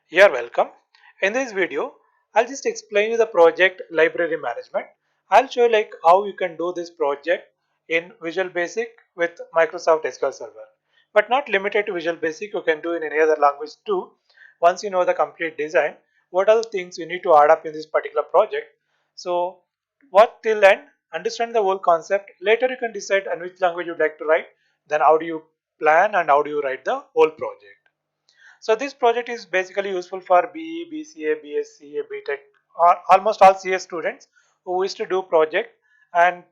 You're welcome. In this video, I'll just explain you the project library management. I'll show you like how you can do this project in Visual Basic with Microsoft SQL Server. But not limited to Visual Basic, you can do in any other language too. Once you know the complete design, what are the things you need to add up in this particular project? So what till end, understand the whole concept. Later you can decide on which language you'd like to write. Then how do you plan and how do you write the whole project. So this project is basically useful for BE, BCA, BSc, BTech, or almost all CS students who wish to do project, and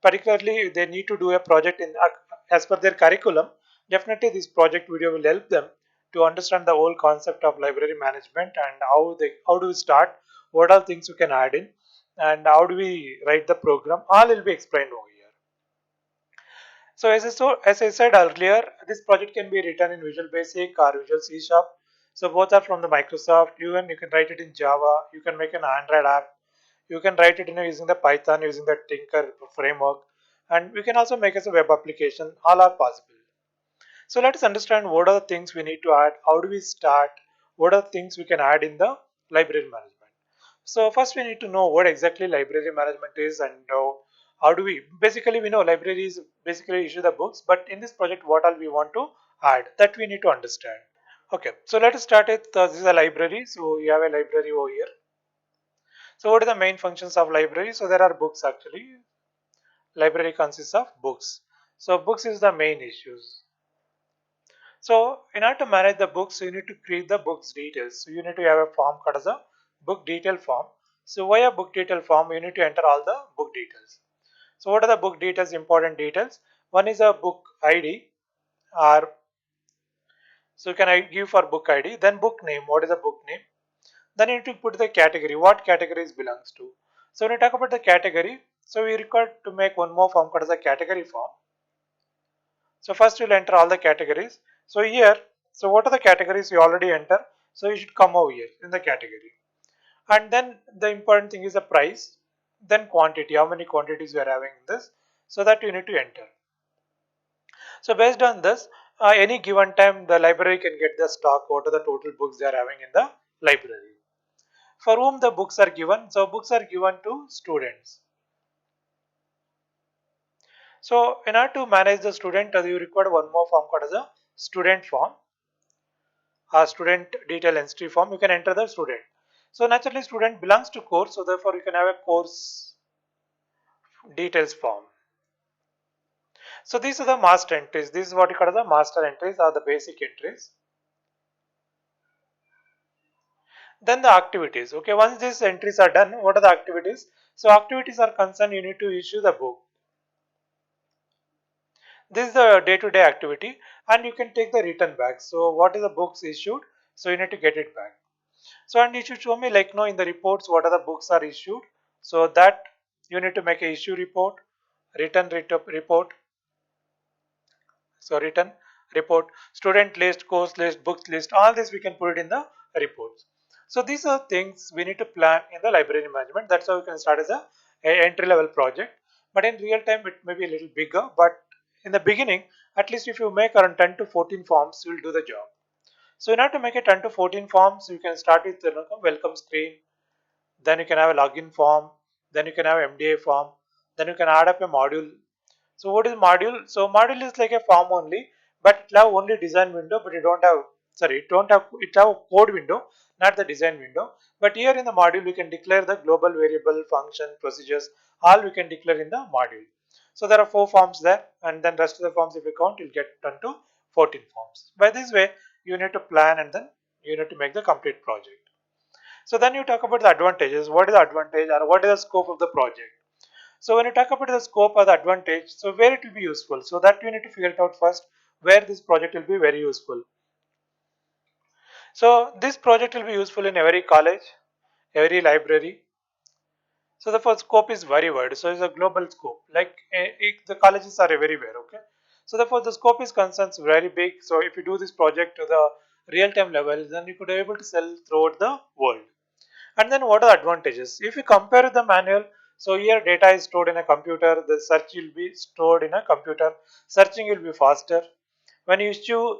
particularly they need to do a project in as per their curriculum. Definitely this project video will help them to understand the whole concept of library management and how do we start, what are things you can add in, and how do we write the program. All will be explained over here. So as I said earlier, this project can be written in Visual Basic or Visual C Sharp. So both are from the Microsoft. You can write it in Java. You can make an Android app. You can write it using the Python, using the Tinker framework, and we can also make as a web application. All are possible. So let us understand what are the things we need to add. How do we start? What are the things we can add in the library management? So first we need to know what exactly library management is and how do we basically we know libraries basically issue the books, but in this project what all we want to add, that we need to understand. Okay, so let us start it. This is a library. So you have a library over here. So what are the main functions of library? So there are books actually. Library consists of books. So books is the main issues. So in order to manage the books, you need to create the books details. So you need to have a form called as a book detail form. So via book detail form, you need to enter all the book details. So what are the book details, important details? One is a book ID, or so can I give for book ID, then book name, what is the book name? Then you need to put the category, what categories belongs to. So when you talk about the category, so we require to make one more form called as a category form. So first you'll enter all the categories. So here, so what are the categories you already enter? So you should come over here in the category. And then the important thing is the price, then quantity, how many quantities you are having in this, so that you need to enter. So based on this, any given time the library can get the stock, what are the total books they are having in the library. For whom the books are given, so books are given to students. So in order to manage the student, you require one more form called as a student form. A student detail entry form, you can enter the student. So naturally student belongs to course, so therefore you can have a course details form. So these are the master entries. This is what you call as the master entries or the basic entries. Then the activities. Okay, once these entries are done, what are the activities? So activities are concerned, you need to issue the book. This is the day-to-day activity, and you can take the return back. So what is the books issued? So you need to get it back. So and you should show me like in the reports what are the books are issued. So that you need to make a issue report, return report, so return report, student list, course list, books list, all this we can put it in the reports. So these are things we need to plan in the library management. That's how we can start as a entry level project. But in real time it may be a little bigger, but in the beginning, at least if you make around 10 to 14 forms, you will do the job. So in order to make a 10 to 14 forms, you can start with the welcome screen, then you can have a login form, then you can have MDA form, then you can add up a module. So what is module? So module is like a form only, but it have only design window, but you don't have, sorry, it have code window, not the design window. But here in the module, we can declare the global variable, function, procedures, all we can declare in the module. So there are 4 forms there, and then rest of the forms if you count, you'll get 10 to 14 forms. By this way, you need to plan and then you need to make the complete project. So then you talk about the advantages. What is the advantage or what is the scope of the project? So when you talk about the scope or the advantage, so where it will be useful. So that you need to figure it out first, where this project will be very useful. So this project will be useful in every college, every library. So the first scope is very wide. So it's a global scope. Like the colleges are everywhere. Okay. So therefore the scope is concerns very big. So if you do this project to the real-time level, then you could be able to sell throughout the world. And then what are the advantages? If you compare the manual, so here data is stored in a computer, the search will be stored in a computer, searching will be faster. When you issue,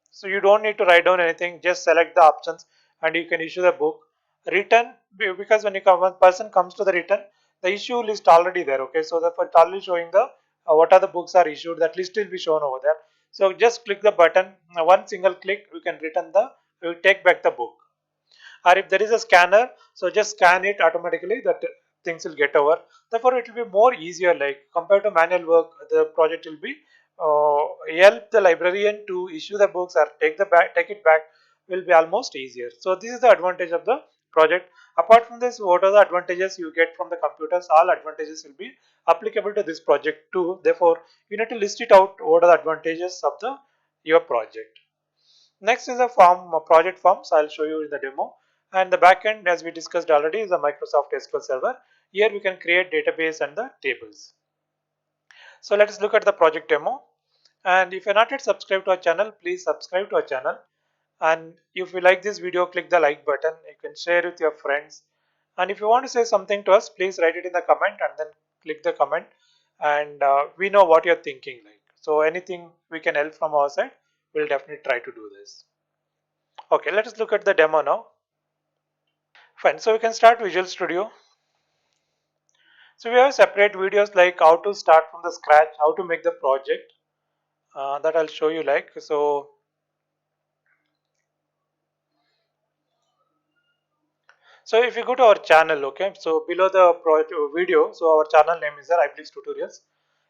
so you don't need to write down anything, just select the options and you can issue the book. Return, because when one person comes to the return, the issue list already there. Okay, so therefore it's already showing the what are the books are issued. That list will be shown over there. So just click the button. One single click, we can return the, we will take back the book. Or if there is a scanner, so just scan it automatically, that things will get over. Therefore it will be more easier, like compared to manual work, the project will be help the librarian to issue the books or take it back will be almost easier. So this is the advantage of the project. Apart from this, what are the advantages you get from the computers? All advantages will be applicable to this project too. Therefore you need to list it out, what are the advantages of the your project. Next is a form, a project form. So I'll show you in the demo. And the backend, as we discussed already, is a Microsoft SQL Server. Here we can create database and the tables. So let us look at the project demo. And if you're not yet subscribed to our channel, please subscribe to our channel. And if you like this video, click the like button. You can share with your friends. And if you want to say something to us, please write it in the comment and then click the comment. And we know what you're thinking like. So anything we can help from our side, we'll definitely try to do this. Okay, let us look at the demo now. Fine, so we can start Visual Studio. So we have separate videos like how to start from the scratch, how to make the project, that I'll show you like. So if you go to our channel, okay, so below the video, so our channel name is iBlitz Tutorials.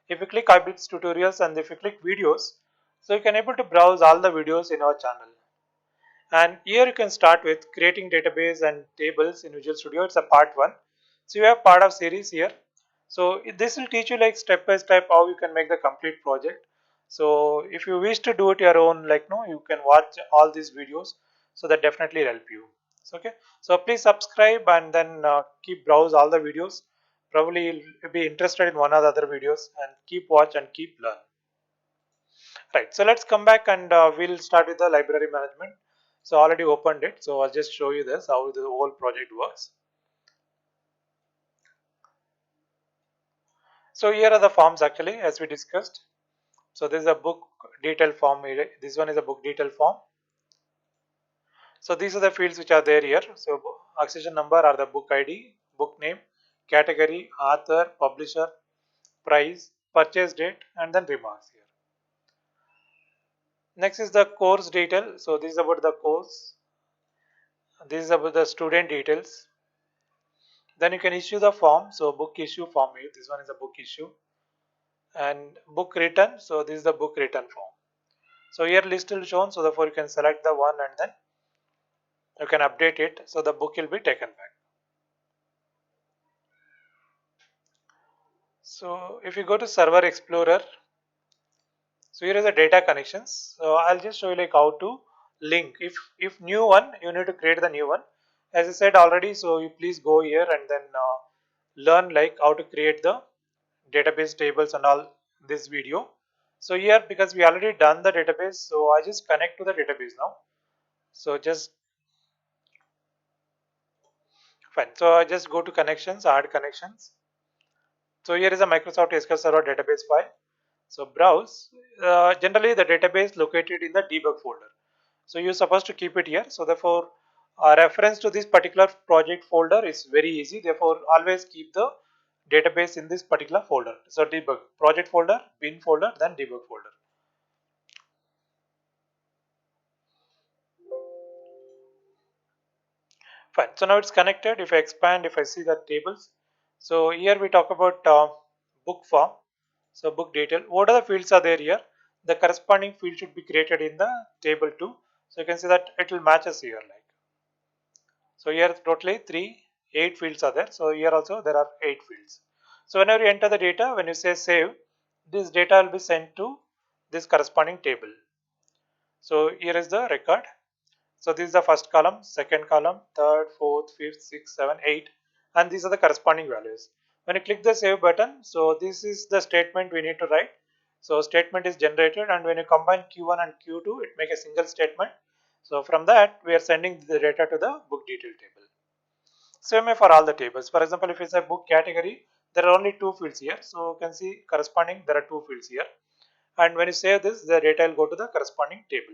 If you click iBlitz Tutorials and if you click videos, so you can able to browse all the videos in our channel. And here you can start with creating database and tables in Visual Studio. It's a part 1. So you have part of series here. So this will teach you like step by step how you can make the complete project. So if you wish to do it your own, like no, you can watch all these videos. So that definitely help you. So, okay. So please subscribe and then keep browse all the videos. Probably you'll be interested in one or the other videos, and keep watch and keep learn. Right, so let's come back and we'll start with the library management. So I already opened it, so I'll just show you this, how the whole project works. So here are the forms actually, as we discussed. So this is a book detail form. This one is a book detail form. So these are the fields which are there here. So accession number are the book ID, book name, category, author, publisher, price, purchase date, and then remarks here. Next is the course detail. So this is about the course. This is about the student details. Then you can issue the form. So book issue form here. This one is a book issue. And book return. So this is the book return form. So here list will shown. So therefore you can select the one and then you can update it. So the book will be taken back. So if you go to Server Explorer, so here is the data connections. So I'll just show you like how to link. If new one, you need to create the new one. As I said already, so you please go here and then learn like how to create the database tables and all this video. So here, because we already done the database, so I just connect to the database now. So just fine. So I just go to connections, add connections. So here is a Microsoft SQL Server database file. So browse. Generally the database located in the debug folder. So you're supposed to keep it here. So therefore reference to this particular project folder is very easy. Therefore always keep the database in this particular folder. So debug, project folder, bin folder, then debug folder. Fine. So now it's connected. If I expand, if I see the tables, so here we talk about book form. So book detail. What are the fields are there here? The corresponding field should be created in the table too. So you can see that it will match us here like. So here totally 8 fields are there. So here also there are 8 fields. So whenever you enter the data, when you say save, this data will be sent to this corresponding table. So here is the record. So this is the first column, second column, third, fourth, fifth, sixth, seven, eight, and these are the corresponding values. When you click the save button, so this is the statement we need to write. So statement is generated, and when you combine Q1 and Q2, it makes a single statement. So from that, we are sending the data to the book detail table. Same way for all the tables. For example, if it's a book category, there are only 2 fields here. So you can see corresponding, there are 2 fields here. And when you save this, the data will go to the corresponding table.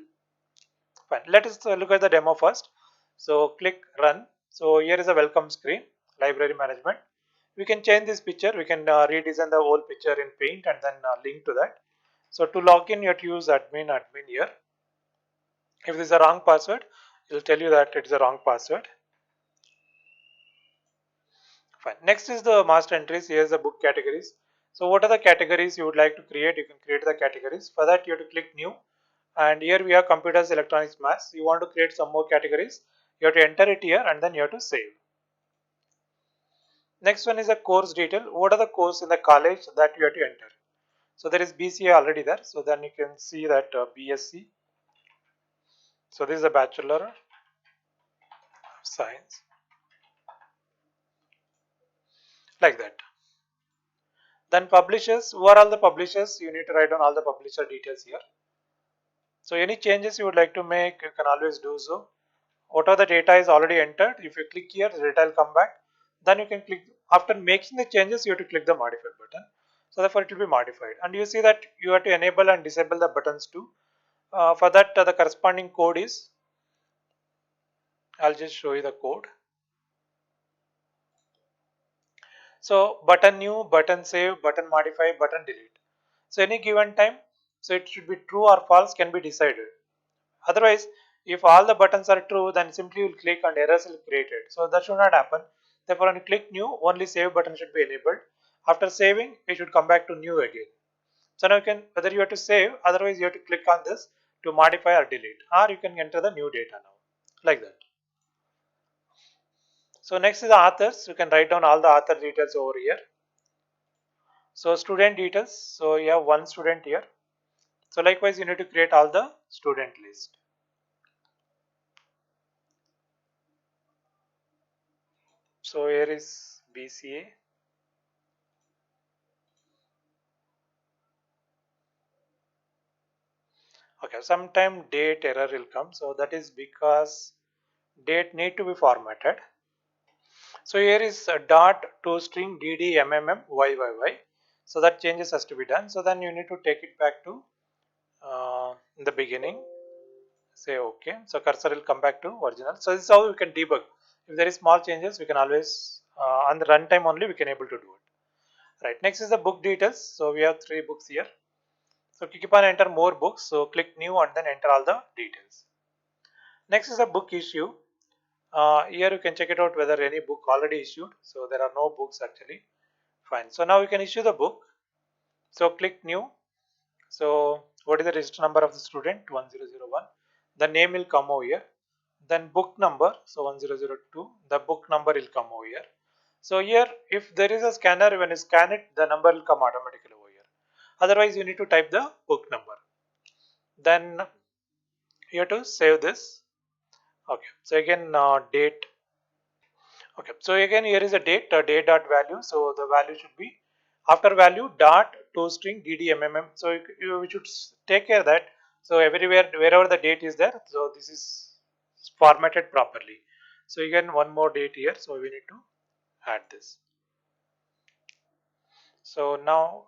Fine. Let us look at the demo first. So click run. So here is a welcome screen, library management. We can change this picture. We can redesign the whole picture in Paint and then link to that. So to log in, you have to use admin here. If this is a wrong password, it will tell you that it is a wrong password. Fine. Next is the master entries. Here's the book categories. So what are the categories you would like to create? You can create the categories. For that, you have to click new. And here we have computers, electronics, maths. You want to create some more categories. You have to enter it here and then you have to save. Next one is a course detail. What are the courses in the college that you have to enter? So there is BCA already there. So then you can see that BSc. So this is a Bachelor of Science, like that. Then publishers. Who are all the publishers? You need to write down all the publisher details here. So any changes you would like to make, you can always do so. Whatever the data is already entered, if you click here, the data will come back. Then you can click, after making the changes, you have to click the modify button. So therefore it will be modified. And you see that you have to enable and disable the buttons too. For that, the corresponding code is, I'll just show you the code. So button new, button save, button modify, button delete. So any given time, so it should be true or false can be decided. Otherwise, if all the buttons are true, then simply you will click and errors will be created. So that should not happen. Therefore, when you click new, only save button should be enabled. After saving, it should come back to new again. So now you can, whether you have to save, otherwise you have to click on this to modify or delete, or you can enter the new data now, like that. So next is the authors. You can write down all the author details over here. So student details. So you have one student here. So likewise, you need to create all the student list. So here is BCA. Okay, sometime date error will come. So that is because date need to be formatted. So here is a dot to string ddmmmyy. So that changes has to be done. So then you need to take it back to in the beginning. Say okay. So cursor will come back to original. So this is how we can debug. If there is small changes, we can always on the runtime only we can able to do it. Right. Next is the book details. So we have 3 books here. So keep on enter more books. So click new and then enter all the details. Next is a book issue. Here you can check it out whether any book already issued. So there are no books actually. Fine. So now we can issue the book. So click new. So what is the register number of the student? 1001. The name will come over here. Then book number. So 1002. The book number will come over here. So here if there is a scanner, when you scan it, the number will come automatically over here. Otherwise you need to type the book number. Then you have to save this. Okay. So again date. Okay, so again here is a date, date dot value. So the value should be after value dot to string ddmmm. So you should take care that. So everywhere wherever the date is there, so this is formatted properly. So again one more date here. So we need to add this. So now,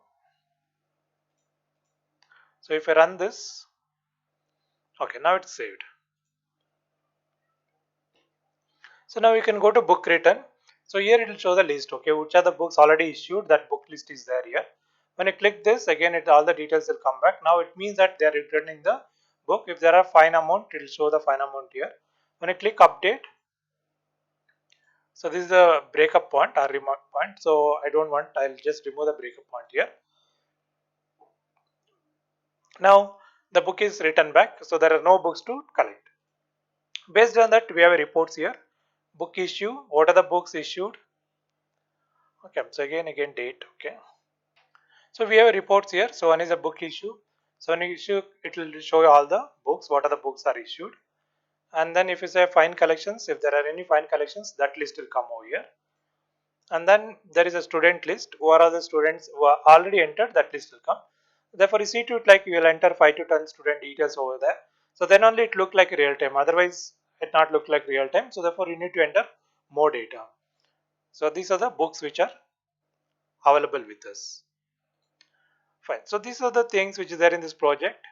so if I run this, okay, now it's saved. So now we can go to book return. So here it will show the list. Okay, which are the books already issued? That book list is there here. When you click this, again, all the details will come back. Now it means that they are returning the book. If there are fine amount, it will show the fine amount here. When you click update, so this is the breakup point or remark point. So I don't want. I'll just remove the breakup point here. Now the book is written back. So there are no books to collect. Based on that, we have reports here. Book issue. What are the books issued? Okay. So again date. Okay. So we have reports here. So one is a book issue. So an issue, it will show you all the books, what are the books are issued. And then if you say fine collections, if there are any fine collections, that list will come over here. And then there is a student list. Who are the students who are already entered, that list will come. Therefore, you see to it like you will enter 5 to 10 student details over there. So then only it look like real time. Otherwise, it not look like real time. So therefore, you need to enter more data. So these are the books which are available with us. Fine. So these are the things which is there in this project.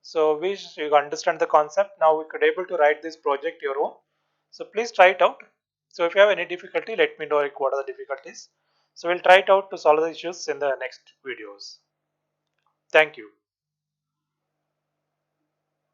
So we you understand the concept. Now we could able to write this project your own. So please try it out. So if you have any difficulty, let me know like what are the difficulties. So we'll try it out to solve the issues in the next videos. Thank you.